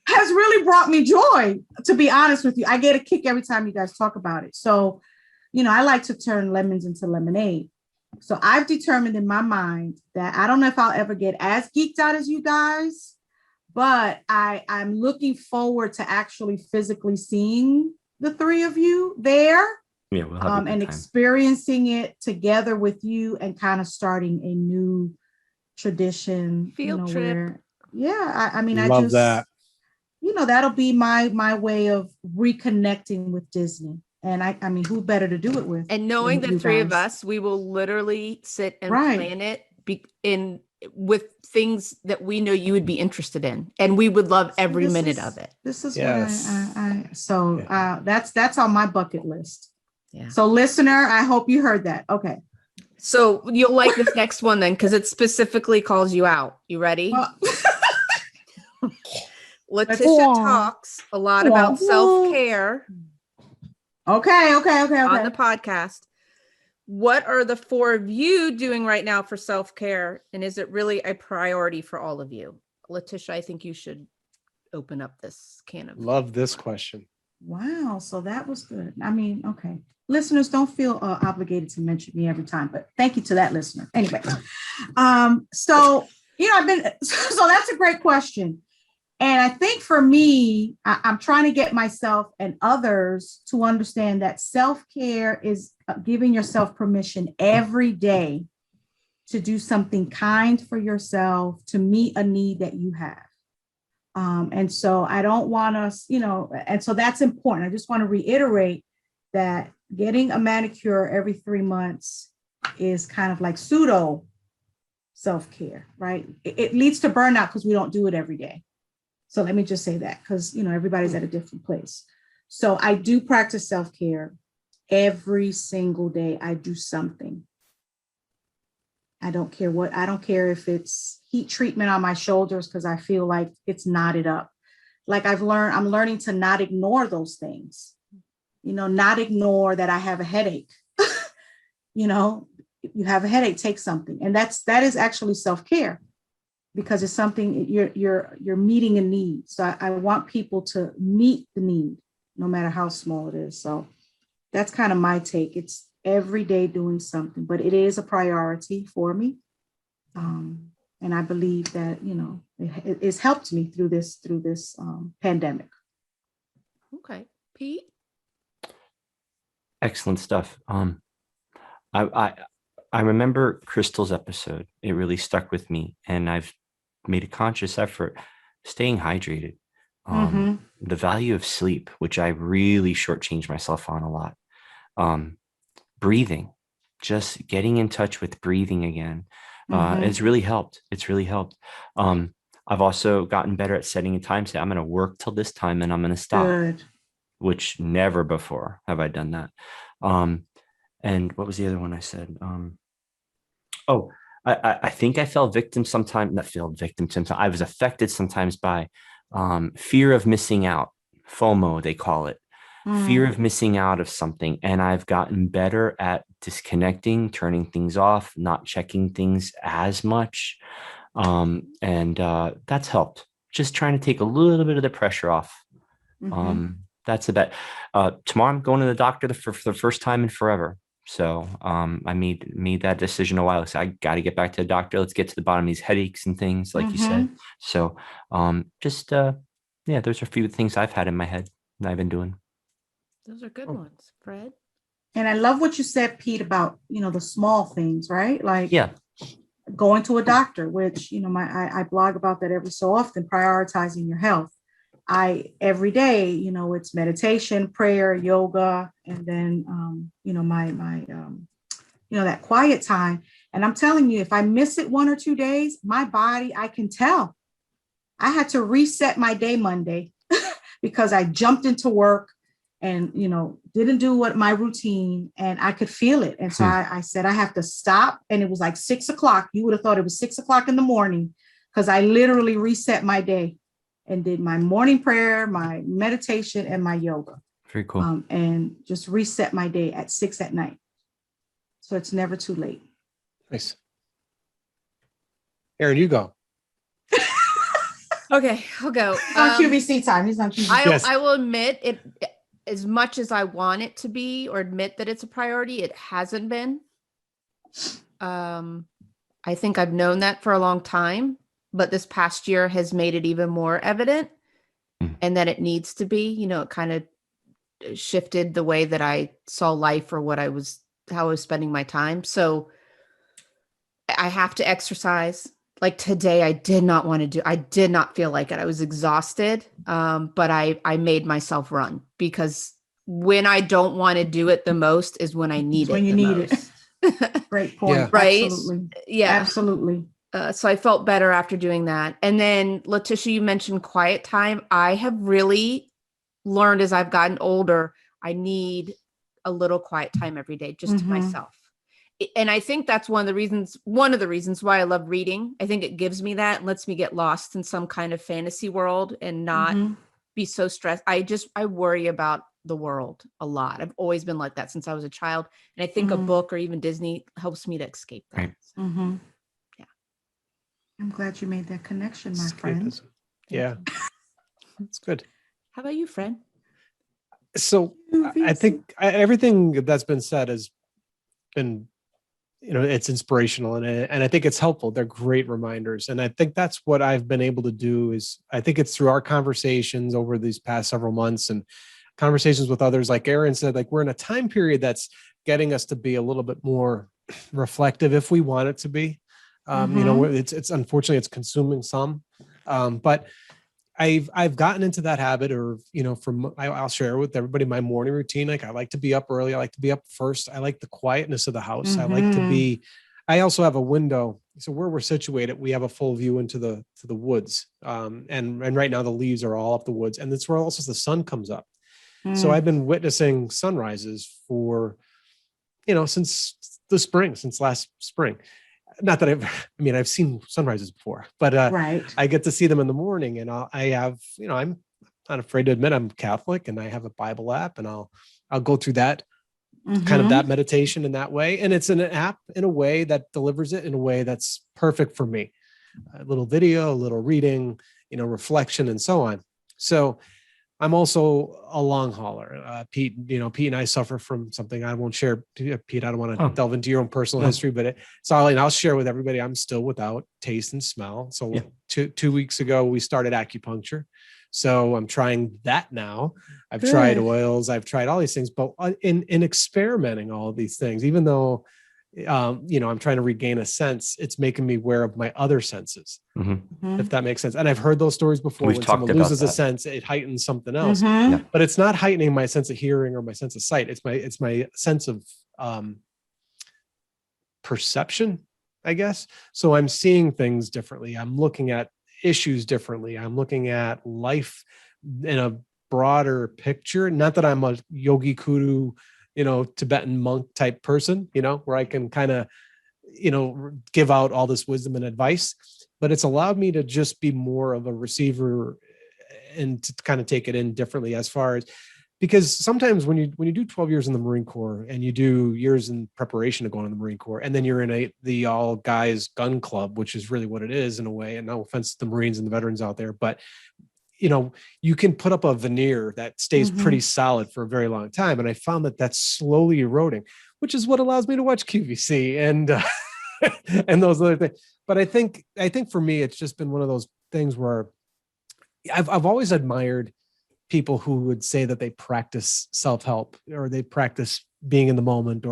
has really brought me joy, to be honest with you. I get a kick every time you guys talk about it. So, I like to turn lemons into lemonade. So I've determined in my mind that I don't know if I'll ever get as geeked out as you guys, but I'm looking forward to actually physically seeing the three of you there. Yeah, we'll have a good and time. experiencing it together with you and kind of starting a new tradition. Field trip. Where, I mean, Love I just that. That'll be my way of reconnecting with Disney. And I mean, who better to do it with? And knowing than the you three of guys? us, we will literally sit and Right. plan it with things that we know you would be interested in, and we would love every minute of it. This is Yes. what that's on my bucket list. Yeah. So listener, I hope you heard that. Okay. So you'll like this next one then, because it specifically calls you out. You ready? Letitia talks a lot about self-care Okay. on the podcast. What are the four of you doing right now for self-care? And is it really a priority for all of you? Letitia, I think you should open up this can of. Love this question. Wow. So that was good. I mean, okay. Listeners, don't feel obligated to mention me every time, but thank you to that listener. Anyway, so that's a great question. And I think for me, I'm trying to get myself and others to understand that self-care is giving yourself permission every day to do something kind for yourself, to meet a need that you have. And so I don't want us, and so that's important. I just want to reiterate that getting a manicure every 3 months is kind of like pseudo self-care, right? It leads to burnout because we don't do it every day. So let me just say that, because everybody's at a different place. So I do practice self-care every single day. I do something. I don't care if it's heat treatment on my shoulders because I feel like it's knotted up. Like I'm learning to not ignore those things. Not ignore that I have a headache. You have a headache, take something. And that is actually self-care, because it's something you're meeting a need. So I want people to meet the need, no matter how small it is. So that's kind of my take. It's every day doing something, but it is a priority for me. And I believe that, it's helped me through this pandemic. Okay. Pete? Excellent stuff. I remember Crystal's episode. It really stuck with me, and I've made a conscious effort staying hydrated. Mhm. The value of sleep, which I really shortchanged myself on a lot. Um, breathing, just getting in touch with breathing again. Mhm. It's really helped. It's really helped. I've also gotten better at setting a time. Say, I'm going to work till this time and I'm going to stop, Good. which never before have I done that. Um, and what was the other one I said? Oh, I think I fell victim sometimes, not fell victim to, I was affected sometimes by fear of missing out, FOMO, they call it, fear Mm. of missing out of something. And I've gotten better at disconnecting, turning things off, not checking things as much. And that's helped. Just trying to take a little bit of the pressure off. Mhm. That's about tomorrow. I'm going to the doctor for the first time in forever. So I made that decision a while ago. So I got to get back to the doctor. Let's get to the bottom of these headaches and things, like you said. Mhm. So just yeah, those are a few things I've had in my head that I've been doing. Those are good Oh. ones, Fred. And I love what you said, Pete, about, the small things, right? Like Yeah. going to a doctor, which, I blog about that every so often, prioritizing your health. Every day, it's meditation, prayer, yoga, and then, that quiet time. And I'm telling you, if I miss it 1 or 2 days, my body, I can tell. I had to reset my day Monday because I jumped into work and, didn't do what my routine, and I could feel it. And so I said, I have to stop. And it was like 6 o'clock. You would have thought it was 6 o'clock in the morning, because I literally reset my day and did my morning prayer, my meditation, and my yoga. Very cool. And just reset my day at 6 p.m. So it's never too late. Nice. Aaron, you go. Okay, I'll go. On QVC time. He's on QVC. Yes. I will admit it, as much as I want it to be, or admit that it's a priority, it hasn't been. I think I've known that for a long time, but this past year has made it even more evident, and that it needs to be. It kind of shifted the way that I saw life, or how I was spending my time. So I have to exercise. Like today, I did not feel like it. I was exhausted. But I made myself run, because when I don't want to do it the most is when I need When it you the need most. it. Great point. Yeah. Right? Absolutely. Yeah. Absolutely. So I felt better after doing that. And then, Letitia, you mentioned quiet time. I have really learned, as I've gotten older, I need a little quiet time every day, just to myself. And I think that's one of the reasons why I love reading. I think it gives me that and lets me get lost in some kind of fantasy world and not be so stressed. I worry about the world a lot. I've always been like that since I was a child. And I think a book or even Disney helps me to escape that. Right. Mm-hmm. Yeah. I'm glad you made that connection, my friend. Escapism. Yeah. That's good. How about you, Fred? So I think everything that's been said has been, it's inspirational, and I think it's helpful. They're great reminders. And I think that's what I've been able to do is, I think it's through our conversations over these past several months and conversations with others, like Aaron said, like we're in a time period that's getting us to be a little bit more reflective if we want it to be. It's unfortunately it's consuming some, but I've gotten into that habit, or I'll share with everybody my morning routine. Like I like to be up early. I like to be up first. I like the quietness of the house. I like to be. I also have a window, so where we're situated, we have a full view into the woods. And right now the leaves are all up the woods, and that's where also the sun comes up. So I've been witnessing sunrises for, since the spring, since last spring. Not that I've seen sunrises before, but right. I get to see them in the morning, and I'm not afraid to admit I'm Catholic, and I have a Bible app, and I'll go through that kind of that meditation in that way. And it's an app in a way that delivers it in a way that's perfect for me. A little video, a little reading, reflection, and so on. So I'm also a long hauler. Pete and I suffer from something I won't share. Pete, I don't want to delve into your own personal history, but I'll share with everybody. I'm still without taste and smell. So 2 weeks ago, we started acupuncture. So I'm trying that now. I've tried oils. I've tried all these things, but in experimenting all of these things, even though I'm trying to regain a sense. It's making me aware of my other senses, Mhm. if that makes sense. And I've heard those stories before. We've When talked someone about loses a that. sense, it heightens something else. Yeah. But it's not heightening my sense of hearing or my sense of sight. It's my sense of perception, I guess. So I'm seeing things differently. I'm looking at issues differently. I'm looking at life in a broader picture. Not that I'm a yogi guru, Tibetan monk type person, where I can kind of, give out all this wisdom and advice, but it's allowed me to just be more of a receiver and to kind of take it in differently, as far as, because sometimes when you do 12 years in the Marine Corps and you do years in preparation to go into the Marine Corps, and then you're in the all guys gun club, which is really what it is in a way, and no offense to the Marines and the veterans out there, but you can put up a veneer that stays pretty solid for a very long time. And I found that that's slowly eroding, which is what allows me to watch QVC and and those other things. But I think for me, it's just been one of those things where I've always admired people who would say that they practice self-help or they practice being in the moment,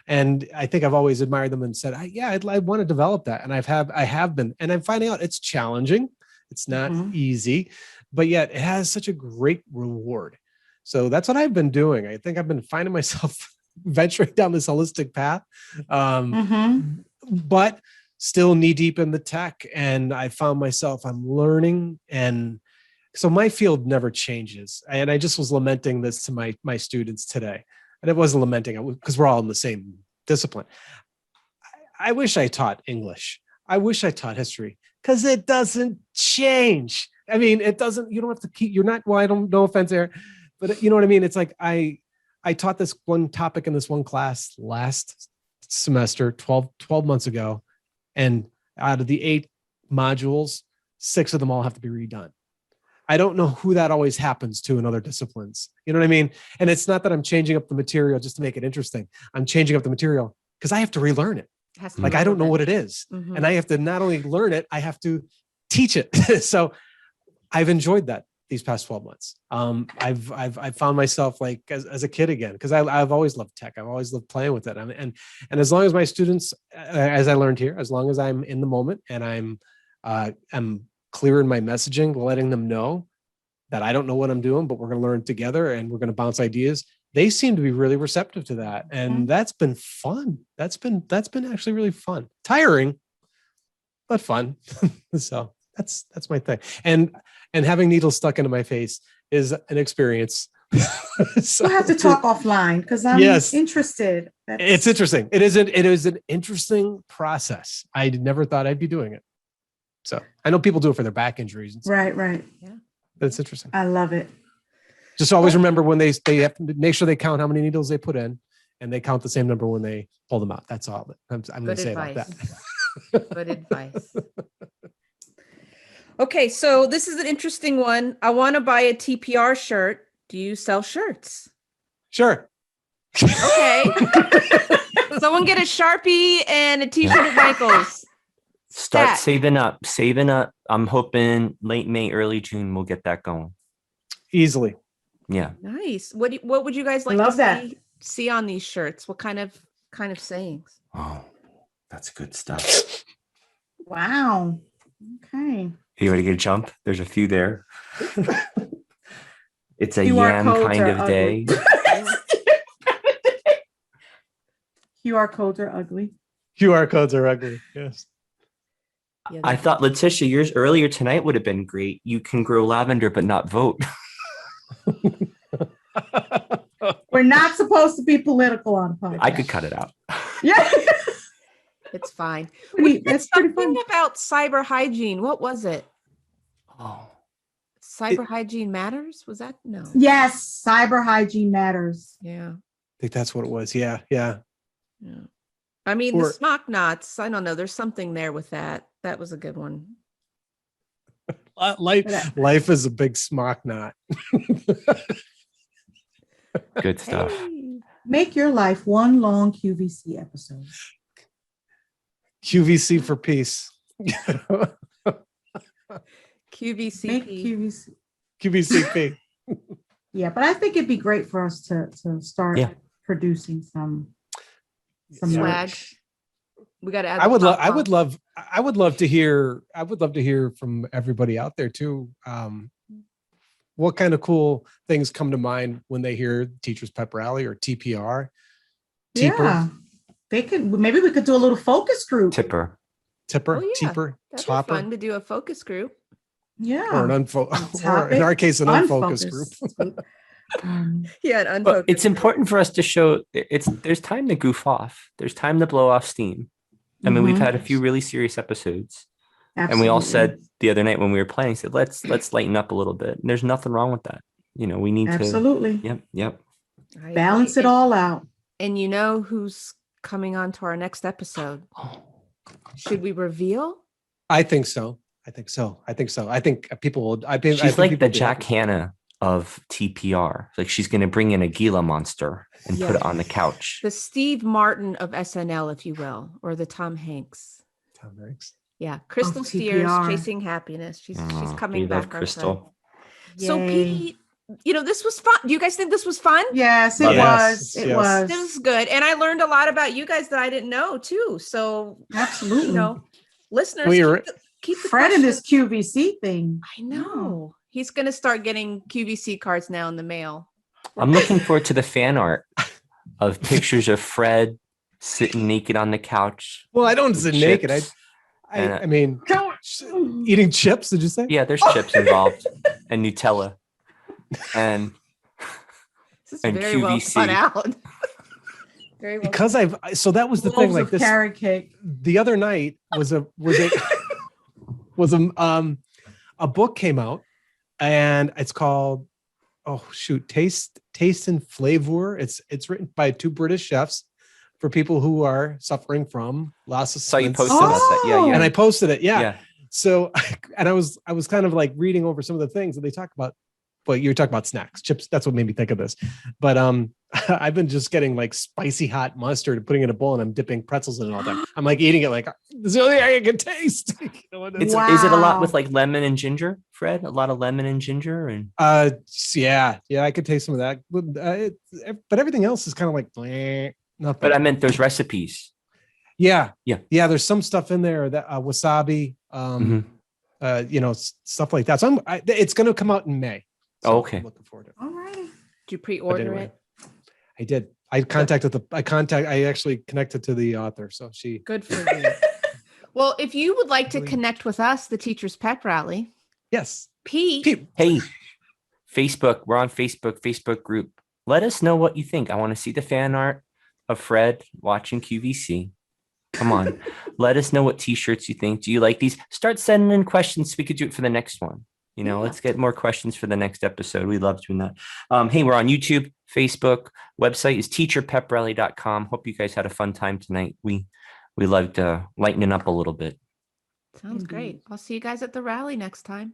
and I think I've always admired them and said, I want to develop that. And I have been, and I'm finding out it's challenging. It's not easy, but yet it has such a great reward. So that's what I've been doing. I think I've been finding myself venturing down this holistic path, but still knee deep in the tech. And I found myself, I'm learning. And so my field never changes. And I just was lamenting this to my students today. And it wasn't lamenting because we're all in the same discipline. I wish I taught English. I wish I taught history, because it doesn't change. I mean, it doesn't, you don't have to keep, you're not, well, I don't, no offense there, but you know what I mean? It's like, I taught this one topic in this one class last semester, 12 months ago. And out of the 8 modules, 6 of them all have to be redone. I don't know who that always happens to in other disciplines. You know what I mean? And it's not that I'm changing up the material just to make it interesting. I'm changing up the material because I have to relearn it. Like, I don't know what it is. And I have to not only learn it, I have to teach it. So I've enjoyed that these past 12 months. I've found myself like as a kid again, because I've always loved tech. I've always loved playing with it. And as long as my students, as I learned here, as long as I'm in the moment and I'm clear in my messaging, letting them know that I don't know what I'm doing, but we're going to learn together and we're going to bounce ideas. They seem to be really receptive to that. And that's been fun. That's been actually really fun. Tiring, but fun. So that's my thing. And having needles stuck into my face is an experience. So we'll have to talk offline because I'm interested. It's interesting. It is an interesting process. I never thought I'd be doing it. So I know people do it for their back injuries. And stuff. Right. Yeah. But it's interesting. I love it. Just always remember when they have to make sure they count how many needles they put in, and they count the same number when they pull them out. That's all I'm going to say about that. Good advice. Okay, so this is an interesting one. I want to buy a TPR shirt. Do you sell shirts? Sure. Okay. Someone get a Sharpie and a t-shirt at Michael's. Start saving up. I'm hoping late May, early June, we'll get that going. Easily. Yeah. Nice. What would you guys like to see on these shirts? What kind of sayings? Oh, that's good stuff. Wow. Okay. You ready to get a jump? There's a few there. It's a QR yam kind of day. QR codes are ugly. QR codes are ugly. Yes. Yeah, I thought, Letitia, yours earlier tonight would have been great. You can grow lavender, but not vote. We're not supposed to be political on podcast. I could cut it out. Yeah. It's fine. That's pretty Something fun. about cyber hygiene. What was it? Oh, Cyber hygiene matters? Was that? No. Yes, cyber hygiene matters. Yeah. I think that's what it was. Yeah. I mean, the smock knots. I don't know. There's something there with that. That was a good one. Life is a big smock knot. good stuff. Hey. Make your life one long QVC episode. QVC for peace. QVCP. Make QVC. QVCP. Yeah, but I think it'd be great for us to start producing some Some swag. merch. We got to add. I would love. pom-poms. I would love to hear. I would love to hear from everybody out there too. What kind of cool things come to mind when they hear Teachers Pep Rally or TPR? Yeah, they could. Maybe we could do a little focus group. Tipper. Tipper, Oh, yeah. Teeper, That'd be Topper, fun to do a focus group. Yeah, or an or in topic, our case, an unfocused group. unfocused. Yeah, an unfocused. But it's group. important for us to show there's time to goof off. There's time to blow off steam. I mean, we've Mhm. had a few really serious episodes. Absolutely. And we all said the other night when we were playing, said, let's lighten up a little bit. And there's nothing wrong with that. You know, we need absolutely to. Yep. I agree. balance it all out. And you know who's coming on to our next episode? Should we reveal? I think so. I think people will. She's like the Jack Hanna of TPR. Like she's going to bring in a Gila monster and put it on the couch. The Steve Martin of SNL, if you will, or the Tom Hanks. Tom Hanks. Yeah, Crystal Oh, Steers, TPR. Chasing Happiness. She's Oh, coming we back. love Crystal. So Yay. Pete, this was fun. Do you guys think this was fun? Yes, it Yes, was. It yes. was. This was good, and I learned a lot about you guys that I didn't know too. So Absolutely. listeners, We were- keep the Fred and this questions- QVC thing. I know he's going to start getting QVC cards now in the mail. I'm looking forward to the fan art of pictures of Fred sitting naked on the couch. Well, I don't with sit naked. chips. I mean, eating chips. Did you say? Yeah, there's chips involved and Nutella. And This is And very well QVC. thought out. Very well. Because so that was the thing. Loaves Like of this, carrot cake. the other night a book came out, and it's called Taste and Flavor. It's written by two British chefs for people who are suffering from loss of saw you sense. posted about that. Yeah. And I posted it. Yeah. Yeah. So, and I was kind of like reading over some of the things that they talk about. But you're talking about snacks, chips. That's what made me think of this. But I've been just getting like spicy hot mustard and putting it in a bowl, and I'm dipping pretzels in it all the time. I'm like eating it like this is the only thing I can taste. You know what I mean? Is it a lot Wow. with like lemon and ginger, Fred? A lot of lemon and ginger and Yeah, I could taste some of that. But everything else is kind of like bleh, nothing. but I meant those recipes. Yeah. Yeah. There's some stuff in there that wasabi, stuff like that. So it's going to come out in May. So Oh, okay. I'm looking forward to it. All right. Did you pre-order anyway. it? I did. I actually connected to the author. So she. Good for you. Well, if you would like to connect with us, the Teacher's Pep Rally, Yes. Pete. Hey, Facebook. We're on Facebook group. Let us know what you think. I want to see the fan art of Fred watching QVC. Come on. Let us know what t-shirts you think. Do you like these? Start sending in questions so we could do it for the next one. Let's get more questions for the next episode. We love doing that. Hey, we're on YouTube, Facebook. Website is teacherpeprally.com. Hope you guys had a fun time tonight. We loved lightening up a little bit. Sounds great. I'll see you guys at the rally next time.